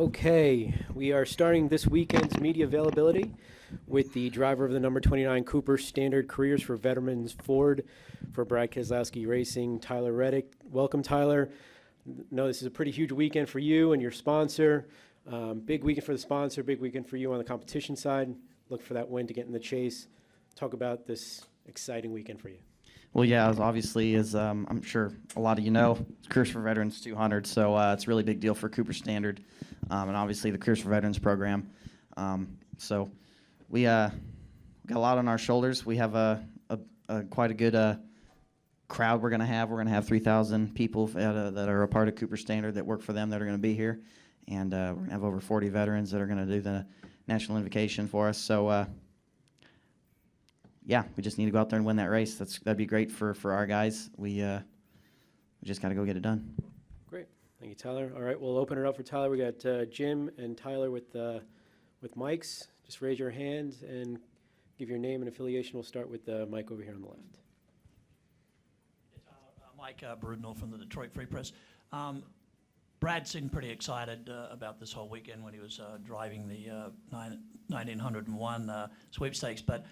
Okay, we are starting this weekend's media availability with the driver of the number 29 Cooper Standard Careers for Veterans Ford for Brad Keselowski Racing, Tyler Reddick. Welcome, Tyler. No, this is a pretty huge weekend for you and your sponsor. Big weekend for the sponsor, big weekend for you on the competition side. Look for that win to get in the chase. Talk about this exciting weekend for you. Well, yeah, as obviously, as I'm sure a lot of you know, it's Careers for Veterans 200, so it's a really big deal for Cooper Standard, and obviously the Careers for Veterans program. So we got a lot on our shoulders. We have quite a good crowd we're going to have. We're going to have 3,000 people that are a part of Cooper Standard that work for them that are going to be here, and we're going to have over 40 veterans that are going to do the national invocation for us. So yeah, we just need to go out there and win that race. That'd be great for our guys. We just got to go get it done. Great, thank you, Tyler. All right, we'll open it up for Tyler. We got Jim and Tyler with mics. Just raise your hand and give your name and affiliation. We'll start with the mic over here on the left. Mike Brudenell from the Detroit Free Press. Brad seemed pretty excited about this whole weekend when he was driving the 1901 sweepstakes, but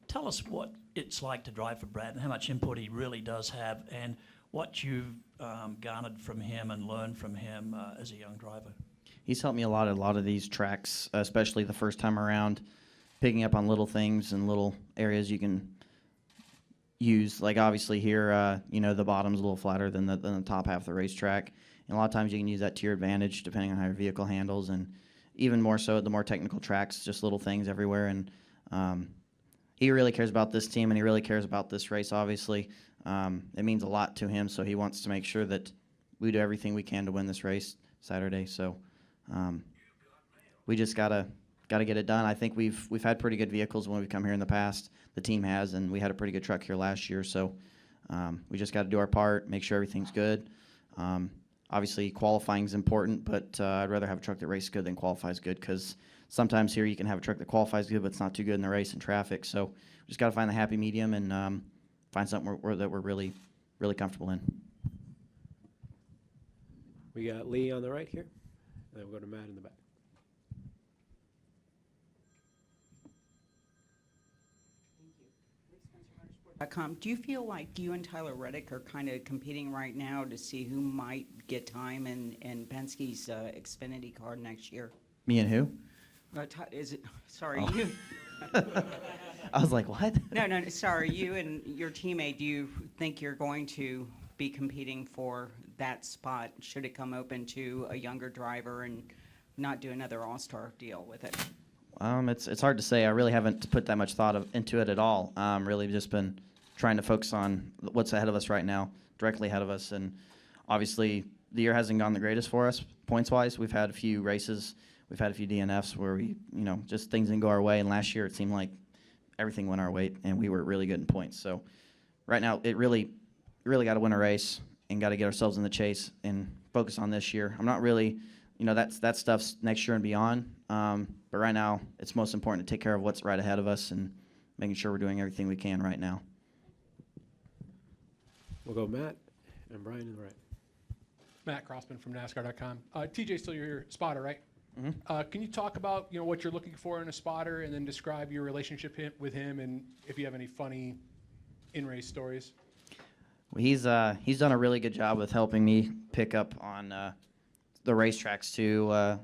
tell us what it's like to drive for Brad and how much input he really does have and what you've garnered from him and learned from him as a young driver. He's helped me a lot of these tracks, especially the first time around, picking up on little things and little areas you can use. Like obviously here, the bottom's a little flatter than the top half of the racetrack. And a lot of times you can use that to your advantage depending on how your vehicle handles, and even more so at the more technical tracks, just little things everywhere. And he really cares about this team, and he really cares about this race, obviously. It means a lot to him, so he wants to make sure that we do everything we can to win this race Saturday. So we just gotta get it done. I think we've had pretty good vehicles when we've come here in the past. The team has, and we had a pretty good truck here last year. So we just got to do our part, make sure everything's good. Obviously, qualifying is important, but I'd rather have a truck that races good than qualifies good, because sometimes here you can have a truck that qualifies good, but it's not too good in the race and traffic. So we just got to find the happy medium and find something that we're really, really comfortable in. We got Lee on the right here, and then we'll go to Matt in the back. Do you feel like you and Tyler Reddick are kind of competing right now to see who might get time in Penske's Xfinity car next year? Me and who? Is it? Sorry, Oh. you. I was like, what? No, sorry. You and your teammate, do you think you're going to be competing for that spot should it come open to a younger driver and not do another all-star deal with it? It's hard to say. I really haven't put that much thought into it at all. Really just been trying to focus on what's ahead of us right now, directly ahead of us. And obviously, the year hasn't gone the greatest for us, points-wise. We've had a few races. We've had a few DNFs where we, just things didn't go our way. And last year, it seemed like everything went our way, and we were really good in points. So right now, it really got to win a race and got to get ourselves in the chase and focus on this year. I'm not really, that stuff's next year and beyond. But right now, it's most important to take care of what's right ahead of us and making sure we're doing everything we can right now. We'll go Matt and Brian in the right. Matt Crossman from NASCAR.com. TJ, still your spotter, right? Mm-hmm. Can you talk about what you're looking for in a spotter, and then describe your relationship with him, and if you have any funny in-race stories? Well, he's done a really good job with helping me pick up on the racetracks too.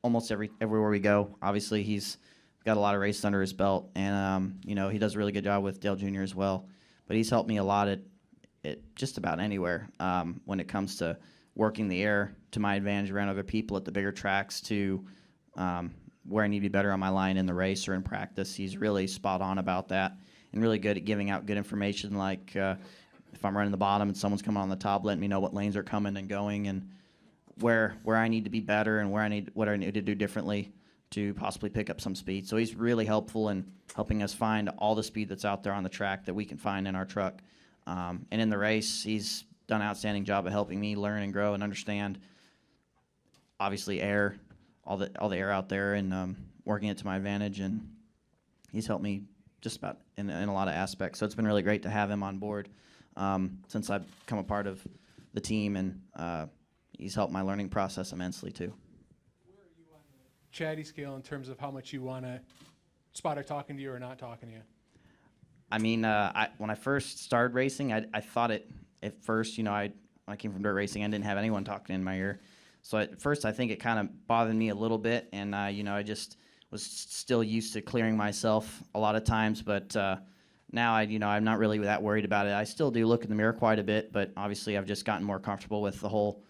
Almost everywhere we go. Obviously, he's got a lot of races under his belt, and he does a really good job with Dale Jr. as well. But he's helped me a lot at just about anywhere when it comes to working the air to my advantage around other people at the bigger tracks to where I need to be better on my line in the race or in practice. He's really spot on about that and really good at giving out good information, like if I'm running the bottom and someone's coming on the top, letting me know what lanes are coming and going and where I need to be better and what I need to do differently to possibly pick up some speed. So he's really helpful in helping us find all the speed that's out there on the track that we can find in our truck. And in the race, he's done an outstanding job of helping me learn and grow and understand, obviously, air, all the air out there, and working it to my advantage. And he's helped me just about in a lot of aspects. So it's been really great to have him on board since I've become a part of the team, and he's helped my learning process immensely too. chatty scale in terms of how much you want a spotter talking to you or not talking to you? I mean, when I first started racing, I thought it at first. When I came from dirt racing, I didn't have anyone talking in my ear. So at first, I think it kind of bothered me a little bit, and I just was still used to clearing myself a lot of times. But now I'm not really that worried about it. I still do look in the mirror quite a bit, but obviously I've just gotten more comfortable with the whole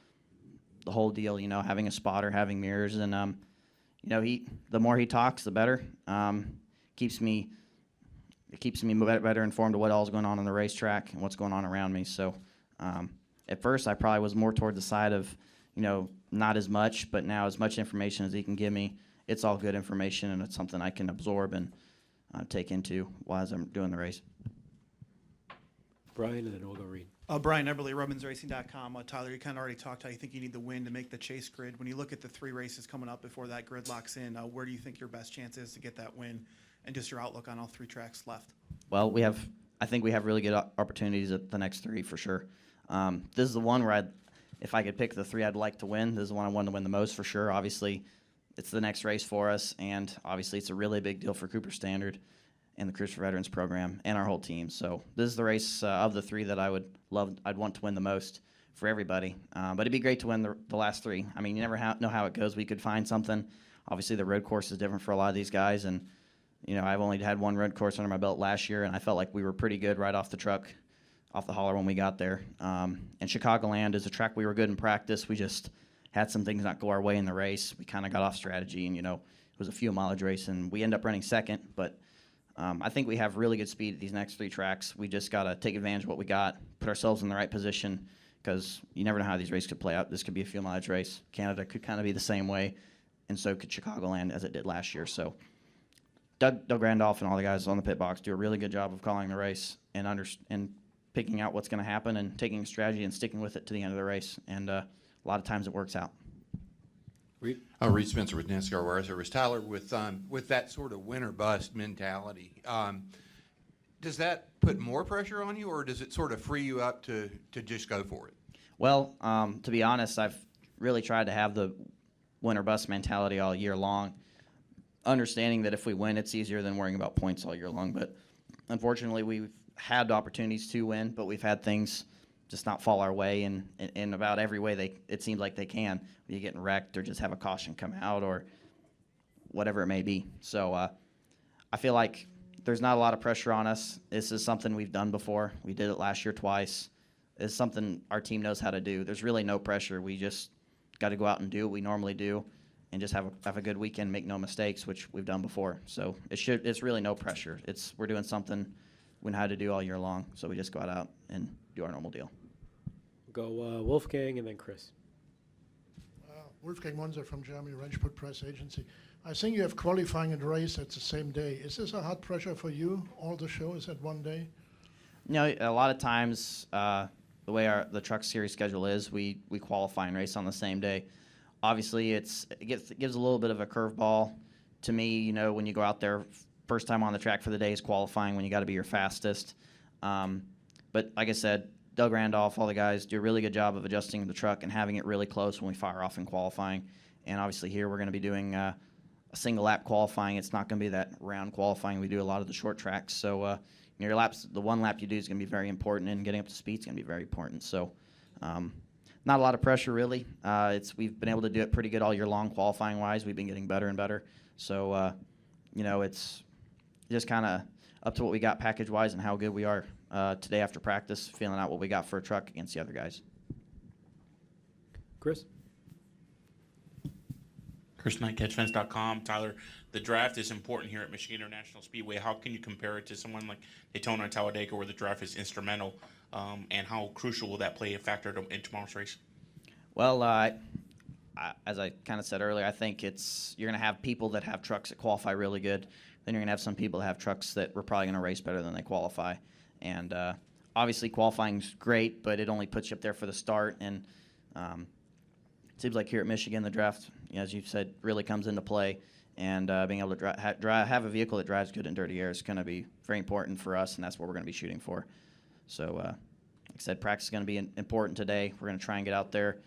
deal. Having a spotter, having mirrors, and the more he talks, the better. It keeps me better informed of what all's going on the racetrack and what's going on around me. So at first, I probably was more toward the side of not as much, but now as much information as he can give me, it's all good information, and it's something I can absorb and take into while I'm doing the race. Brian, and then we'll go Reed. Brian Eberle, RobinsRacing.com. Tyler, you kind of already talked how you think you need the win to make the chase grid. When you look at the 3 races coming up before that grid locks in, where do you think your best chance is to get that win, and just your outlook on all 3 tracks left? Well, I think we have really good opportunities at the next 3 for sure. This is the one where if I could pick the 3 I'd like to win, this is the one I want to win the most for sure. Obviously, it's the next race for us, and obviously it's a really big deal for Cooper Standard and the Cruise for Veterans program and our whole team. So this is the race of the 3 that I'd want to win the most for everybody. But it'd be great to win the last 3. I mean, you never know how it goes. We could find something. Obviously, the road course is different for a lot of these guys, and I've only had 1 road course under my belt last year, and I felt like we were pretty good right off the truck, off the hauler when we got there. And Chicagoland is a track we were good in practice. We just had some things not go our way in the race. We kind of got off strategy, and it was a fuel mileage race, and we ended up running second. But I think we have really good speed at these next 3 tracks. We just got to take advantage of what we got, put ourselves in the right position, because you never know how these races could play out. This could be a fuel mileage race. Canada could kind of be the same way, and so could Chicagoland as it did last year. So Doug Randolph and all the guys on the pit box do a really good job of calling the race and picking out what's going to happen and taking a strategy and sticking with it to the end of the race. And a lot of times it works out. Reed? Reed Spencer with NASCAR Wire Service. Tyler, with that sort of win or bust mentality, does that put more pressure on you, or does it sort of free you up to just go for it? Well, to be honest, I've really tried to have the win or bust mentality all year long, understanding that if we win, it's easier than worrying about points all year long. But unfortunately, we've had opportunities to win, but we've had things just not fall our way in about every way it seems like they can. You getting wrecked or just have a caution come out or whatever it may be. So I feel like there's not a lot of pressure on us. This is something we've done before. We did it last year twice. It's something our team knows how to do. There's really no pressure. We just got to go out and do what we normally do and just have a good weekend, make no mistakes, which we've done before. So it's really no pressure. We're doing something we know how to do all year long, so we just go out and do our normal deal. Go Wolfgang and then Chris. Wolfgang Monzer from Germany, Ranchport Press Agency. I think you have qualifying and race at the same day. Is this a hard pressure for you? All the shows at one day? A lot of times the way the truck series schedule is, we qualify and race on the same day. Obviously, it gives a little bit of a curveball to me. When you go out there, first time on the track for the day is qualifying when you got to be your fastest. But like I said, Doug Randolph, all the guys do a really good job of adjusting the truck and having it really close when we fire off in qualifying. And obviously here we're going to be doing a single lap qualifying. It's not going to be that round qualifying. We do a lot of the short tracks. So your laps, the 1 lap you do is going to be very important, and getting up to speed is going to be very important. So not a lot of pressure really. We've been able to do it pretty good all year long qualifying wise. We've been getting better and better. So it's just kind of up to what we got package wise and how good we are today after practice, feeling out what we got for a truck against the other guys. Chris? Chris Knight, CatchFence.com. Tyler, the draft is important here at Michigan International Speedway. How can you compare it to someone like Daytona and Talladega, where the draft is instrumental, and how crucial will that play a factor in tomorrow's race? Well, as I kind of said earlier, I think you're going to have people that have trucks that qualify really good. Then you're going to have some people that have trucks that we're probably going to race better than they qualify. And obviously qualifying's great, but it only puts you up there for the start. And it seems like here at Michigan, the draft, as you said, really comes into play. And being able to have a vehicle that drives good in dirty air is going to be very important for us, and that's what we're going to be shooting for. So, like I said, practice is going to be important today. We're going to try and get out there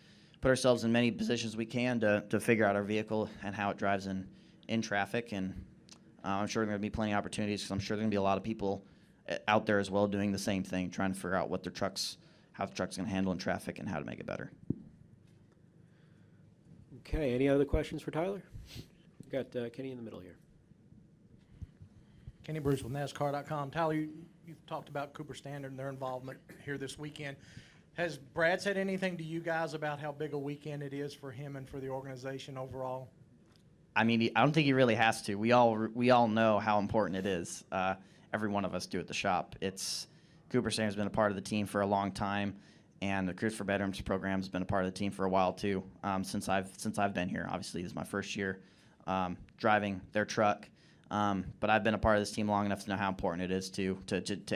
put ourselves in many positions we can to figure out our vehicle and how it drives in traffic. And I'm sure there are going to be plenty of opportunities because I'm sure there are going to be a lot of people out there as well doing the same thing, trying to figure out what how the truck's going to handle in traffic and how to make it better. Okay, any other questions for Tyler? We've got Kenny in the middle here. Kenny Bruce with NASCAR.com. Tyler, you've talked about Cooper Standard and their involvement here this weekend. Has Brad said anything to you guys about how big a weekend it is for him and for the organization overall? I mean, I don't think he really has to. We all know how important it is. Every one of us do at the shop. Cooper Standard's been a part of the team for a long time, and the Careers for Veterans program has been a part of the team for a while too. Since I've been here, obviously this is my first year driving their truck, but I've been a part of this team long enough to know how important it is to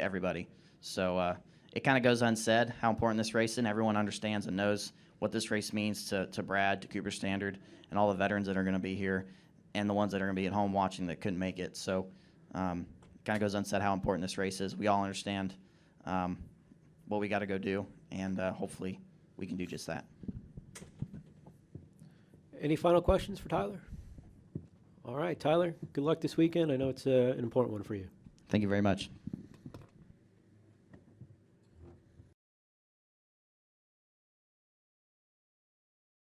everybody. So it kind of goes unsaid how important this race is, and everyone understands and knows what this race means to Brad, to Cooper Standard, and all the veterans that are going to be here, and the ones that are going to be at home watching that couldn't make it. So kind of goes unsaid how important this race is. We all understand what we got to go do, and hopefully we can do just that. Any final questions for Tyler? All right, Tyler, good luck this weekend. I know it's an important one for you. Thank you very much.